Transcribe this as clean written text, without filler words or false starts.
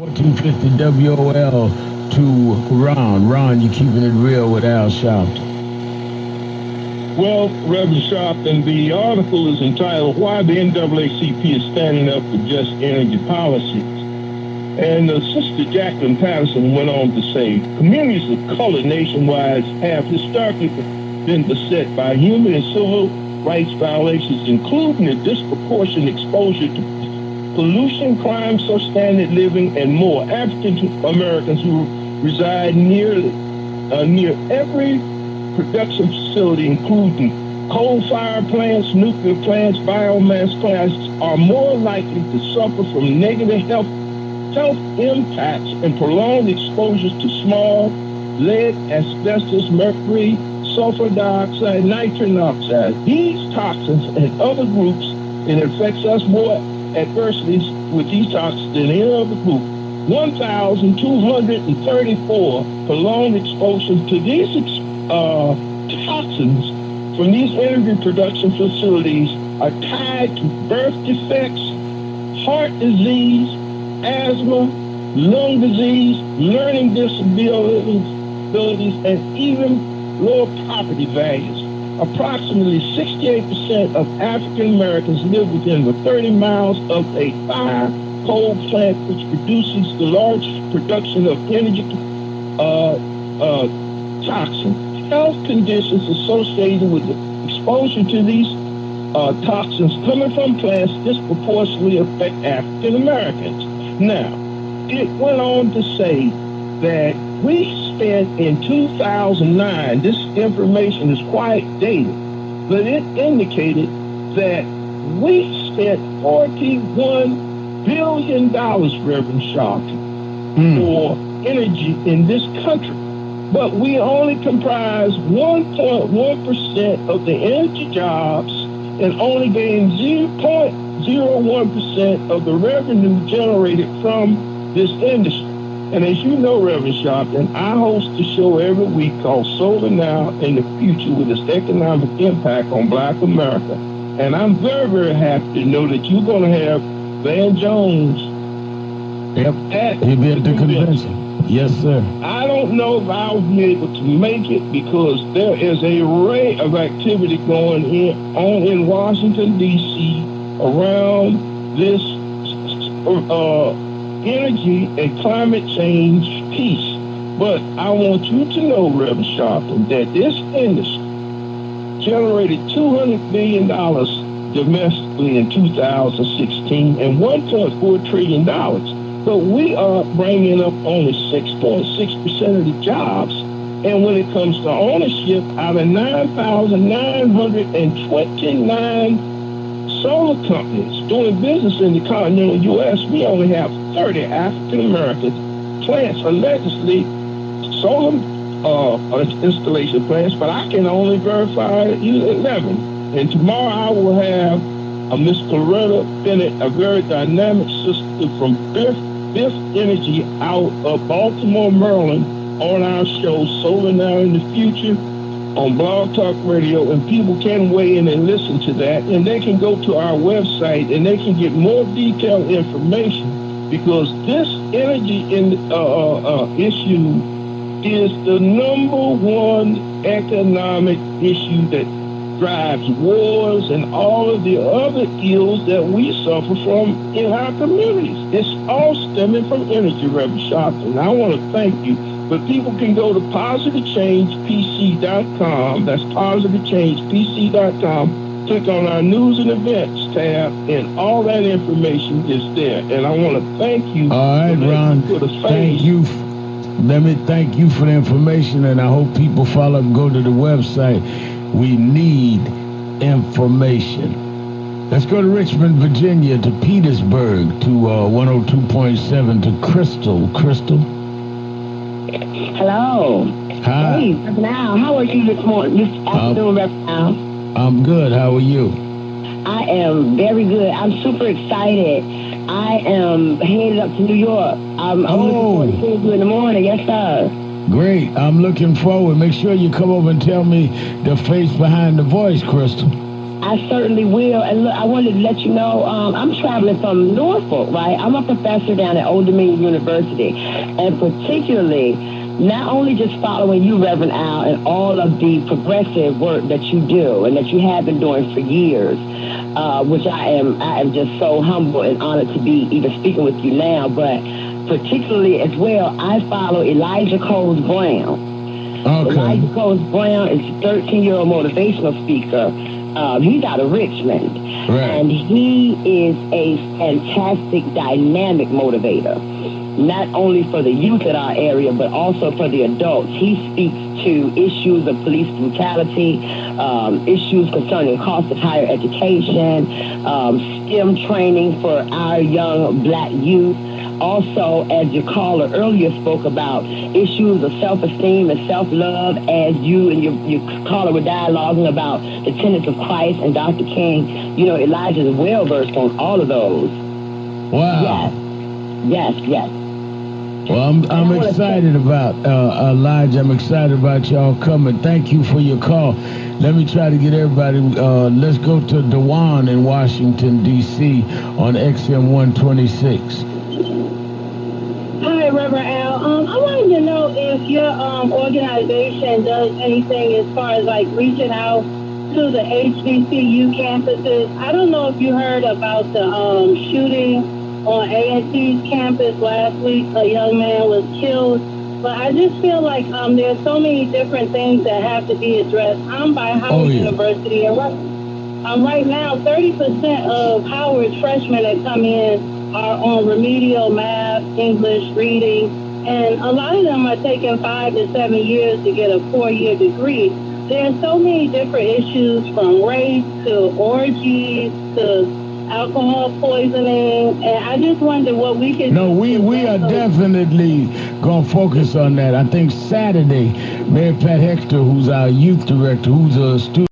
1450 WOL to Ron. Ron, you keeping it real with Al Sharpton. Well, Reverend Sharpton, the article is entitled Why the NAACP is Standing Up for Just Energy Policies. And Sister Jacqueline Patterson went on to say, communities of color nationwide have historically been beset by human and civil rights violations, including the disproportionate exposure to pollution, crime, substandard living, and more. African Americans who reside near every production facility, including coal-fired plants, nuclear plants, biomass plants, are more likely to suffer from negative health impacts and prolonged exposures to smog, lead, asbestos, mercury, sulfur dioxide, nitrogen oxide. These toxins and other groups, it affects us more adversely with these toxins than any other group. 1,234 prolonged exposures to these toxins from these energy production facilities are tied to birth defects, heart disease, asthma, lung disease, learning disabilities, and even lower property values. Approximately 68% of African Americans live within 30 miles of a fire coal plant which produces the large production of energy toxins. Health conditions associated with the exposure to these toxins coming from plants disproportionately affect African Americans. Now, it went on to say that we spent in 2009, this information is quite dated, but it indicated that we spent $41 billion, Reverend Sharpton, for energy in this country. But we only comprise 1.1% of the energy jobs and only gain 0.01% of the revenue generated from this industry. And as you know, Reverend Sharpton, I host a show every week called Solar Now and the Future with its economic impact on Black America. And I'm very, very happy to know that you're going to have Van Jones. Yep, he'll be at the convention. Yes, sir. I don't know if I'll be able to make it because there is a array of activity going on in Washington, D.C. around this energy and climate change piece. But I want you to know, Reverend Sharpton, that this industry generated $200 billion domestically in 2016 and $1.4 trillion. But we are bringing up only 6.6% of the jobs. And when it comes to ownership, out of 9,929 solar companies doing business in the continental U.S., we only have 30 African-American plants, allegedly solar installation plants, but I can only verify 11. And tomorrow I will have Miss Coretta Bennett, a very dynamic sister from Biff Energy out of Baltimore, Maryland, on our show, Solar Now in the Future, on Blog Talk Radio, and people can weigh in and listen to that, and they can go to our website and they can get more detailed information, because this energy issue is the number one economic issue that drives wars and all of the other ills that we suffer from in our communities. It's all stemming from energy, Reverend Sharpton. I want to thank you. But people can go to PositiveChangePC.com. That's PositiveChangePC.com. Click on our news and events tab, and all that information is there. And I want to thank you. All right, Ron. Thank you. Let me thank you for the information, and I hope people follow up, go to the website. We need information. Let's go to Richmond, Virginia, to Petersburg, to 102.7, to Crystal. Crystal? Hello. Hi. Hey, Reverend Al. How are you this morning, this afternoon, Reverend Al? I'm good. How are you? I am very good. I'm super excited. I am headed up to New York. I'm looking forward to seeing you in the morning. Yes, sir. Great. I'm looking forward. Make sure you come over and tell me the face behind the voice, Crystal. I certainly will. And look, I wanted to let you know, I'm traveling from Norfolk, right? I'm a professor down at Old Dominion University, and particularly not only just following you, Reverend Al, and all of the progressive work that you do and that you have been doing for years, which I am just so humble and honored to be even speaking with you now, but particularly as well, I follow Elijah Coles Brown. Okay. Elijah Coles Brown is a 13-year-old motivational speaker. He's out of Richmond. Right. And he is a fantastic, dynamic motivator, not only for the youth in our area, but also for the adults. He speaks to issues of police brutality, issues concerning cost of higher education, STEM training for our young black youth. Also, as your caller earlier spoke about, issues of self-esteem and self-love, as you and your caller were dialoguing about the tenets of Christ and Dr. King. You know, Elijah is well-versed on all of those. Wow. Yes. Well, I'm excited about Elijah. I'm excited about y'all coming. Thank you for your call. Let me try to get everybody. Let's go to Dewan in Washington, D.C. on XM 126. Hi, Reverend Al. I wanted to know if your organization does anything as far as like reaching out to the HBCU campuses. I don't know if you heard about the shooting on A&T's campus last week. A young man was killed. But I just feel like there's so many different things that have to be addressed. I'm by Howard University, and right now 30% of Howard's freshmen that come in are on remedial math, English, reading, and a lot of them are taking 5 to 7 years to get a 4-year degree. There's so many different issues, from race to orgies to alcohol poisoning, and I just wonder what we can do. No, we are definitely going to focus on that. I think Saturday, Mayor Pat Hector, who's our youth director, who's a student